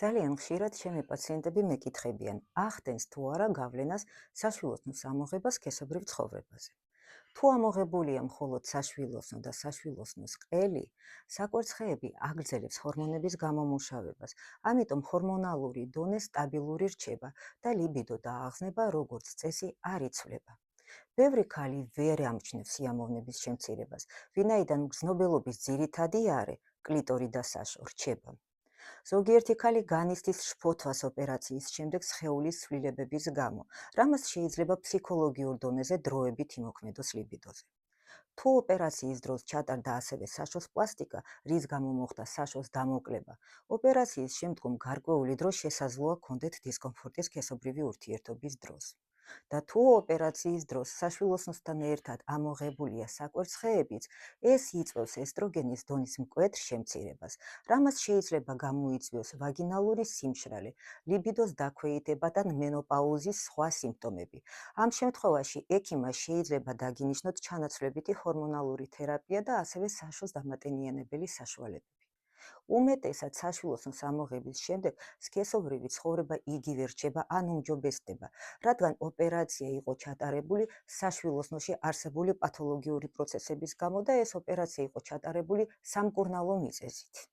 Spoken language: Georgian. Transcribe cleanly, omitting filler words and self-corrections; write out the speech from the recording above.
ძალიან ხშირად ჩემი პაციენტები მეკითხებიან, ახდენს თუ არა გავლენას საშვილოსნოს ამოღებას სქესობრივ ცხოვრებაზე. თუ ამოღებულია მხოლოდ საშვილოსნო და საშვილოსნოს ყელი, საკვერცხეები აგრძელებს ჰორმონების გამომუშავებას, ამიტომ ჰორმონალური დონე სტაბილური რჩება და ლიბიდო და აღზნება როგორც წესი არ იცვლება. ბევრი ქალი ვერ ამჩნევს სიამოვნების შემცირებას, ვინაიდან მგრძნობელობის ძირითადი არე, კლიტორი და საშო რჩება. ზოგიერთი ქალი განიცდის შფოთვას ოპერაციის შემდეგ სხეულის ცვლილებების გამო, რამაც შეიძლება ფსიქოლოგიურ დონეზე დროებით იმოქმედოს ლიბიდოზე. თუ ოპერაციის დროს ჩატარდა ასევე საშოს პლასტიკა, რის გამო მოხდა საშოს დამოკლება, ოპერაციის შემდგომ გარკვეული დრო შესაძლოა ჰქონდეთ დისკომფორტი სქესობრივი ურთიერთობის დროს. და თუ ოპერაციის დროს საშვილოსნოსთან ერთად ამოღებულია საკვერცხეებიც, ეს იწვევს ესტროგენის დონის მკვეთრ შემცირებას, რამაც შეიძლება გამოიწვიოს ვაგინალური სიმშრალე, ლიბიდოს დაქვეითება და მენოპაუზის სხვა სიმპტომები. ამ შემთხვევაში ექიმმა შეიძლება დაგინიშნოთ ჩანაცვლებითი ჰორმონალური თერაპია და ასევე საშოს დამატენიანებელი საშუალებები. უმეტესად საშვილოსნოს ამოღების შემდეგ სქესობრივი ცხოვრება იგივე რჩება ან უმჯობესდება, რადგან ოპერაცია იყო ჩატარებული საშვილოსნოში არსებული პათოლოგიური პროცესების გამო და ეს ოპერაცია იყო ჩატარებული სამკურნალო მიზეზით.